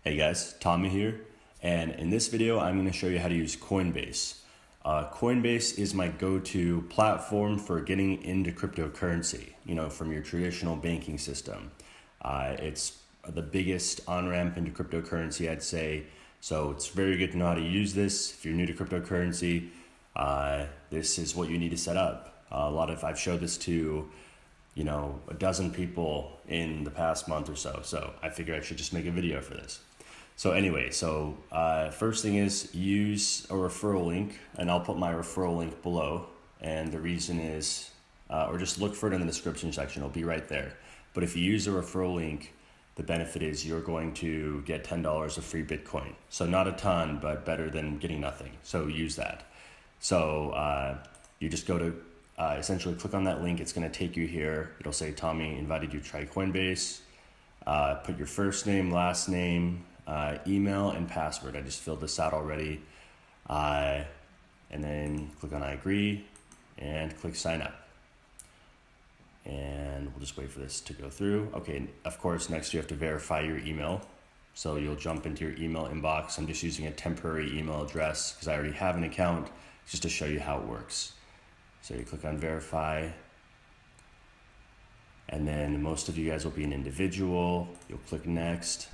Hey guys, Tommy here, and in this video I'm going to show you how to use Coinbase. Coinbase is my go-to platform for getting into cryptocurrency, from your traditional banking system. It's the biggest on-ramp into cryptocurrency, I'd say, so it's very good to know how to use this. If you're new to cryptocurrency, this is what you need to set up. I've showed this to a dozen people in the past month or so. So I figured I should just make a video for this. So anyway, first thing is use a referral link, and I'll put my referral link below. And the reason is, or just look for it in the description section, it'll be right there. But if you use a referral link, the benefit is you're going to get $10 of free Bitcoin. So not a ton, but better than getting nothing. So use that. So you just go to essentially click on that link. It's going to take you here. It'll say Tommy invited you to try Coinbase. Put your first name, last name, email, and password. I just filled this out already. And then click on I agree and click sign up. And we'll just wait for this to go through. Okay, of course, next you have to verify your email. So you'll jump into your email inbox. I'm just using a temporary email address because I already have an account, just to show you how it works. So you click on verify, and then most of you guys will be an individual. You'll click next,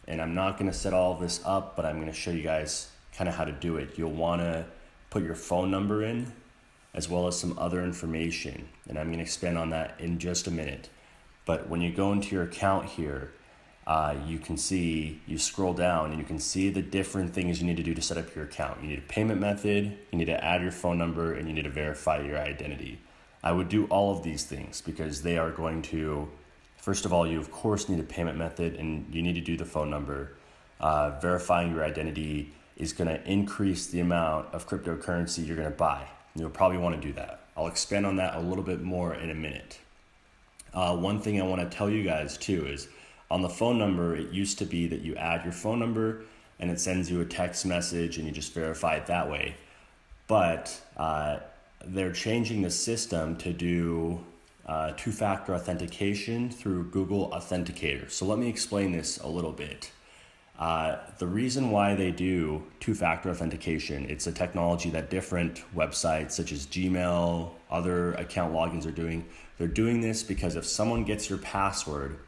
and I'm not gonna set all this up, but I'm gonna show you guys kind of how to do it. You'll wanna put your phone number in, as well as some other information, and I'm gonna expand on that in just a minute. But when you go into your account here, you scroll down and you can see the different things you need to do to set up your account. You need a payment method, you need to add your phone number, and you need to verify your identity. I would do all of these things because they are going to, first of all, you of course need a payment method and you need to do the phone number. Verifying your identity is gonna increase the amount of cryptocurrency you're gonna buy. You'll probably wanna do that. I'll expand on that a little bit more in a minute. One thing I wanna tell you guys too is, on the phone number, it used to be that you add your phone number and it sends you a text message and you just verify it that way. But they're changing the system to do two-factor authentication through Google Authenticator. So let me explain this a little bit. The reason why they do two-factor authentication, it's a technology that different websites such as Gmail, other account logins are doing. They're doing this because if someone gets your password,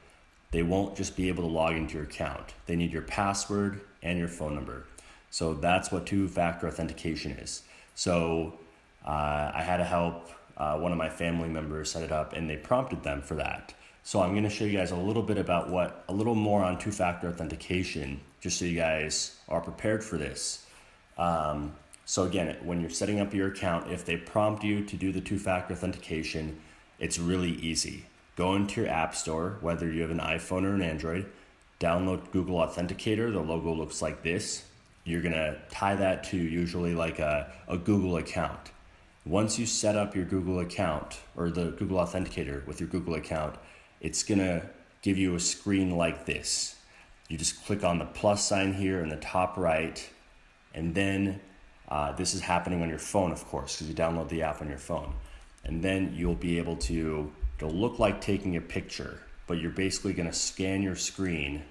they won't just be able to log into your account. They need your password and your phone number. So that's what two-factor authentication is. So I had to help one of my family members set it up, and they prompted them for that. So I'm gonna show you guys a little bit about a little more on two-factor authentication, just so you guys are prepared for this. So again, when you're setting up your account, if they prompt you to do the two-factor authentication, it's really easy. Go into your app store, whether you have an iPhone or an Android, download Google Authenticator. The logo looks like this. You're gonna tie that to usually like a Google account. Once you set up your Google account or the Google Authenticator with your Google account, it's gonna give you a screen like this. You just click on the plus sign here in the top right, and then this is happening on your phone, of course, because you download the app on your phone. And then you'll be able to, it'll look like taking a picture, but you're basically gonna scan your screen.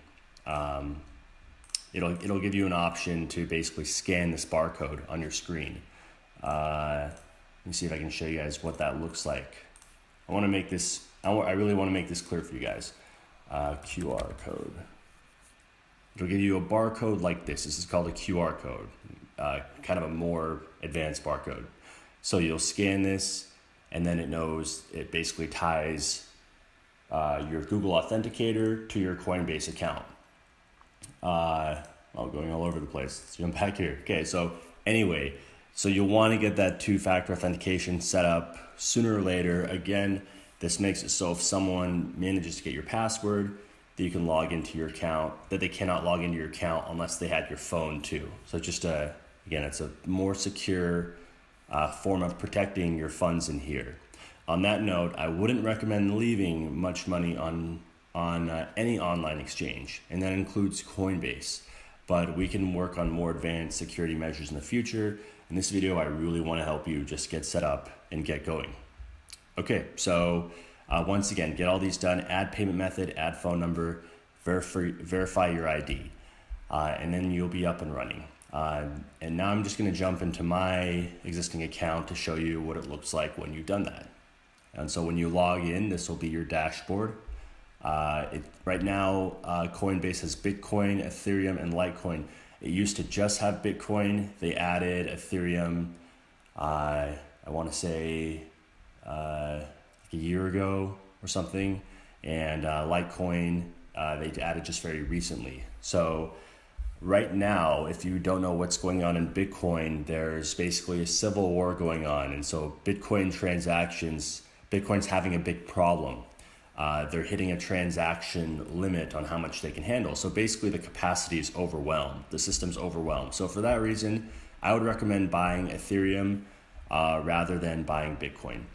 It'll give you an option to basically scan this barcode on your screen. Let me see if I can show you guys what that looks like. I really wanna make this clear for you guys. QR code. It'll give you a barcode like this. This is called a QR code, kind of a more advanced barcode. So you'll scan this, and then it basically ties your Google Authenticator to your Coinbase account. Going all over the place. Let's jump back here. Okay, so anyway, so you'll want to get that two-factor authentication set up sooner or later. Again, this makes it so if someone manages to get your password, that you can log into your account, that they cannot log into your account unless they had your phone too. So just again, it's a more secure form of protecting your funds in here. On that note, I wouldn't recommend leaving much money on any online exchange, and that includes Coinbase. But we can work on more advanced security measures in the future. In this video, I really want to help you just get set up and get going. Okay, so once again, get all these done, add payment method, add phone number, verify your ID. and then you'll be up and running. And now I'm just going to jump into my existing account to show you what it looks like when you've done that. And so when you log in, this will be your dashboard. Right now, Coinbase has Bitcoin, Ethereum, and Litecoin. It used to just have Bitcoin. They added Ethereum, I want to say a year ago or something. And Litecoin, they added just very recently. So right now, if you don't know what's going on in Bitcoin, there's basically a civil war going on. And so Bitcoin transactions, Bitcoin's having a big problem. They're hitting a transaction limit on how much they can handle. So basically the capacity is overwhelmed. The system's overwhelmed. So for that reason, I would recommend buying Ethereum rather than buying Bitcoin.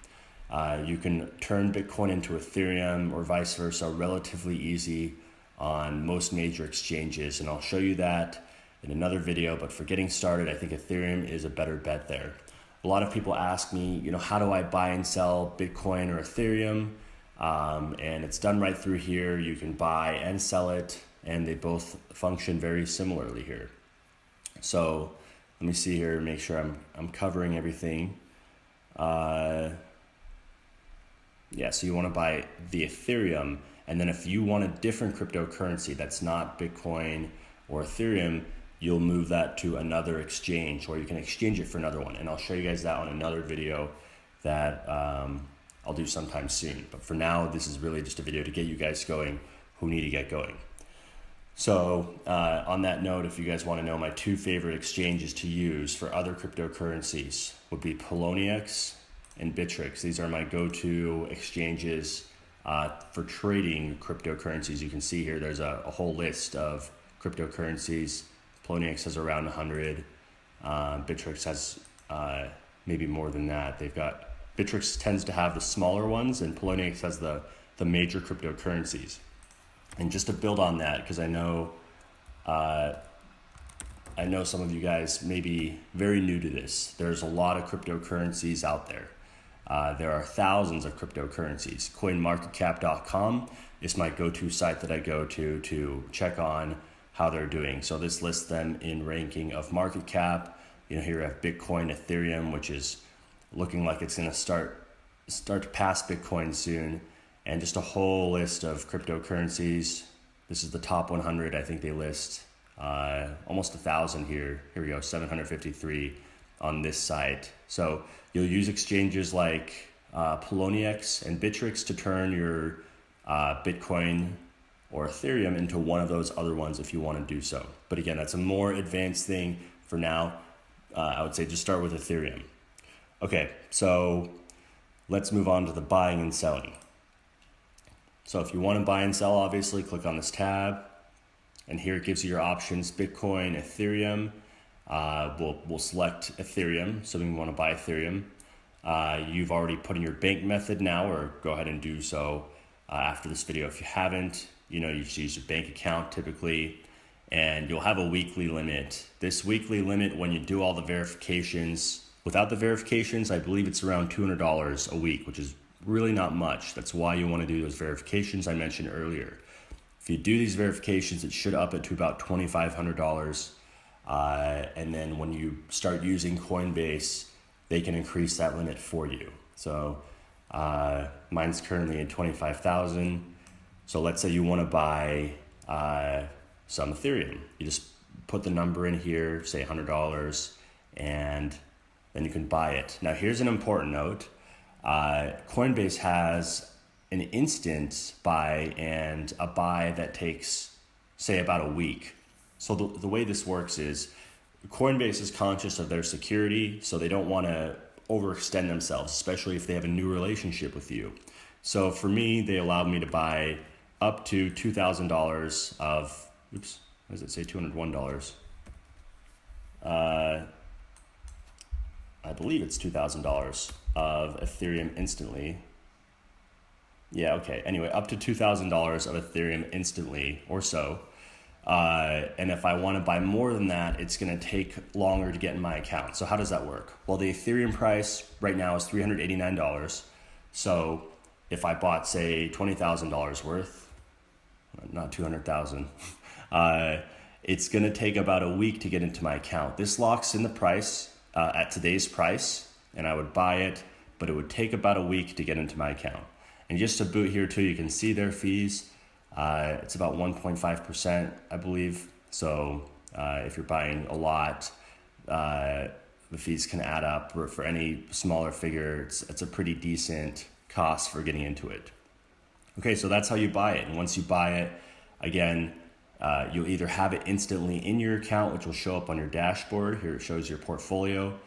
You can turn Bitcoin into Ethereum or vice versa relatively easy on most major exchanges, and I'll show you that in another video. But for getting started, I think Ethereum is a better bet there. A lot of people ask me, how do I buy and sell Bitcoin or Ethereum? And it's done right through here. You can buy and sell it, and they both function very similarly here. So let me see here, make sure I'm covering everything. Yeah, so you want to buy the Ethereum, and then if you want a different cryptocurrency that's not Bitcoin or Ethereum, you'll move that to another exchange, or you can exchange it for another one. And I'll show you guys that on another video that I'll do sometime soon. But for now, this is really just a video to get you guys going who need to get going. So on that note, if you guys want to know, my two favorite exchanges to use for other cryptocurrencies would be Poloniex and Bittrex. These are my go-to exchanges for trading cryptocurrencies. You can see here there's a whole list of cryptocurrencies. Poloniex has around 100. Bittrex has maybe more than that. Bittrex tends to have the smaller ones, and Poloniex has the major cryptocurrencies. And just to build on that, because I know some of you guys may be very new to this. There's a lot of cryptocurrencies out there. There are thousands of cryptocurrencies. CoinMarketCap.com is my go-to site that I go to check on how they're doing. So this lists them in ranking of market cap. Here I have Bitcoin, Ethereum, which is looking like it's going to start to pass Bitcoin soon, and just a whole list of cryptocurrencies. This is the top 100. I think they list almost 1,000 here. Here we go, 753 on this site. So you'll use exchanges like Poloniex and Bittrex to turn your Bitcoin or Ethereum into one of those other ones if you want to do so. But again, that's a more advanced thing. For now, I would say just start with Ethereum. Okay, so let's move on to the buying and selling. So if you want to buy and sell, obviously click on this tab, and here it gives you your options: Bitcoin, Ethereum. We'll select Ethereum, so we want to buy Ethereum. You've already put in your bank method now, or go ahead and do so after this video. If you haven't, you just use your bank account typically, and you'll have a weekly limit. This weekly limit, when you do all the verifications, without the verifications, I believe it's around $200 a week, which is really not much. That's why you want to do those verifications I mentioned earlier. If you do these verifications, it should up it to about $2,500. And then when you start using Coinbase, they can increase that limit for you. So mine's currently at 25,000. So let's say you want to buy some Ethereum. You just put the number in here, say $100, and then you can buy it. Now here's an important note. Coinbase has an instant buy and a buy that takes, say, about a week. So the way this works is Coinbase is conscious of their security, so they don't want to overextend themselves, especially if they have a new relationship with you. So for me, they allowed me to buy up to $2,000 of, oops, what does it say, $201? I believe it's $2,000 of Ethereum instantly. Yeah, okay. Anyway, up to $2,000 of Ethereum instantly or so. And if I want to buy more than that, it's going to take longer to get in my account. So how does that work? Well, the Ethereum price right now is $389. So if I bought, say, $20,000 worth, not 200,000, it's gonna take about a week to get into my account. This locks in the price at today's price, and I would buy it, but it would take about a week to get into my account. And just to boot here too, you can see their fees. It's about 1.5%, I believe. So if you're buying a lot, the fees can add up. For any smaller figure, it's a pretty decent cost for getting into it. Okay, so that's how you buy it. And once you buy it, again, you'll either have it instantly in your account, which will show up on your dashboard. Here it shows your portfolio.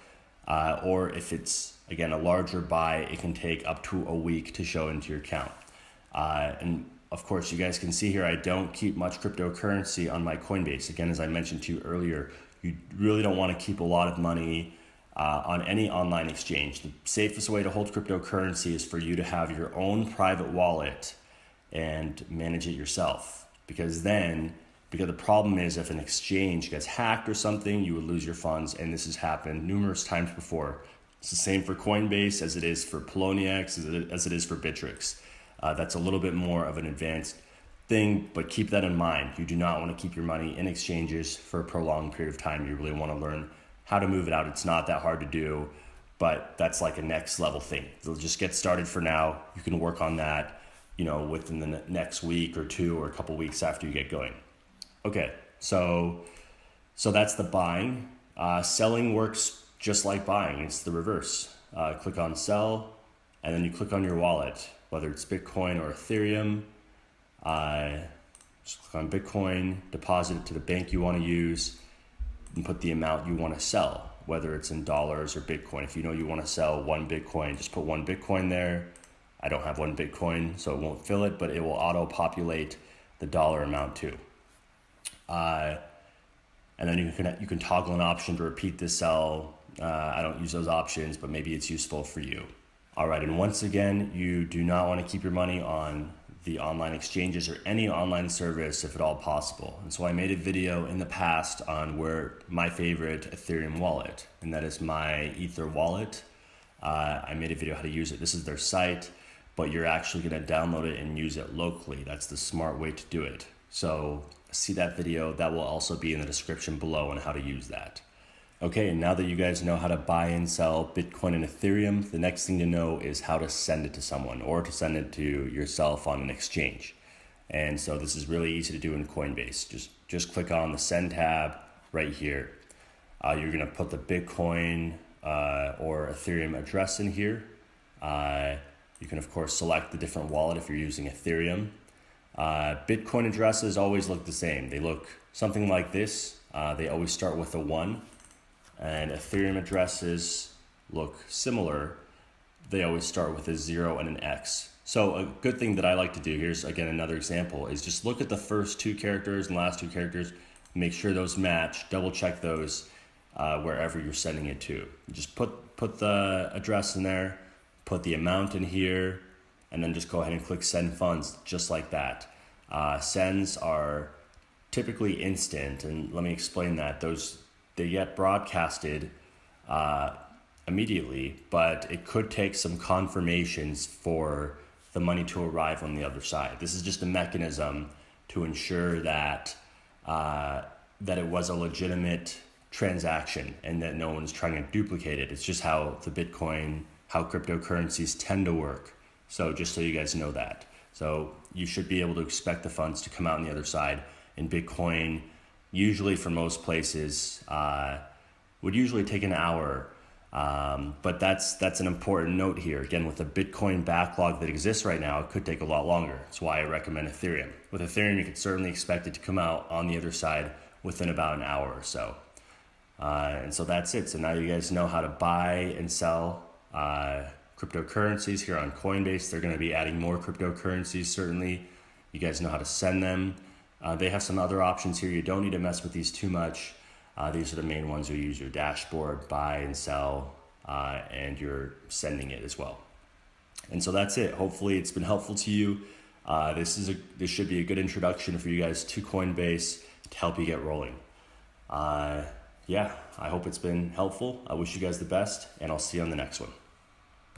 Or if it's, again, a larger buy, it can take up to a week to show into your account. And of course, you guys can see here, I don't keep much cryptocurrency on my Coinbase. Again, as I mentioned to you earlier, you really don't want to keep a lot of money on any online exchange. The safest way to hold cryptocurrency is for you to have your own private wallet and manage it yourself. Because the problem is if an exchange gets hacked or something, you would lose your funds, and this has happened numerous times before. It's the same for Coinbase as it is for Poloniex, as it is for Bittrex. That's a little bit more of an advanced thing, but keep that in mind. You do not want to keep your money in exchanges for a prolonged period of time. You really want to learn how to move it out. It's not that hard to do, but that's like a next level thing. So just get started for now. You can work on that, within the next week or two or a couple weeks after you get going. Okay, so that's the buying. Selling works just like buying. It's the reverse. Click on sell, and then you click on your wallet, whether it's Bitcoin or Ethereum. Just click on Bitcoin, deposit it to the bank you want to use, and put the amount you want to sell, whether it's in dollars or Bitcoin. If you know you want to sell 1 Bitcoin, just put 1 Bitcoin there. I don't have 1 Bitcoin, so it won't fill it, but it will auto-populate the dollar amount too. And then you can toggle an option to repeat the sell. I don't use those options, but maybe it's useful for you. All right, and once again, you do not want to keep your money on the online exchanges or any online service if at all possible. And so I made a video in the past on where my favorite Ethereum wallet, and that is my Ether wallet. I made a video how to use it. This is their site, but you're actually going to download it and use it locally. That's the smart way to do it. So see that video. That will also be in the description below on how to use that. Okay, and now that you guys know how to buy and sell Bitcoin and Ethereum, the next thing to know is how to send it to someone or to send it to yourself on an exchange. And so this is really easy to do in Coinbase. Just click on the send tab right here. You're gonna put the Bitcoin or Ethereum address in here. You can of course select the different wallet if you're using Ethereum. Bitcoin addresses always look the same. They look something like this. They always start with a 1. And Ethereum addresses look similar. They always start with a 0 and an X. So a good thing that I like to do, here's again another example, is just look at the first 2 characters and last 2 characters, make sure those match, double check those wherever you're sending it to. Just put the address in there, put the amount in here, and then just go ahead and click send funds, just like that. Sends are typically instant, and let me explain that. They get broadcasted immediately, but it could take some confirmations for the money to arrive on the other side. This is just a mechanism to ensure that that it was a legitimate transaction and that no one's trying to duplicate it. It's just how how cryptocurrencies tend to work. So just so you guys know that. So you should be able to expect the funds to come out on the other side. In Bitcoin, usually for most places, would usually take an hour. But that's an important note here. Again, with the Bitcoin backlog that exists right now, it could take a lot longer. That's why I recommend Ethereum. With Ethereum, you can certainly expect it to come out on the other side within about an hour or so. And so that's it. So now you guys know how to buy and sell cryptocurrencies here on Coinbase. They're going to be adding more cryptocurrencies, certainly. You guys know how to send them. They have some other options here. You don't need to mess with these too much. These are the main ones. You use your dashboard, buy and sell, and you're sending it as well. And so that's it. Hopefully it's been helpful to you. This should be a good introduction for you guys to Coinbase to help you get rolling. Yeah, I hope it's been helpful. I wish you guys the best, and I'll see you on the next one.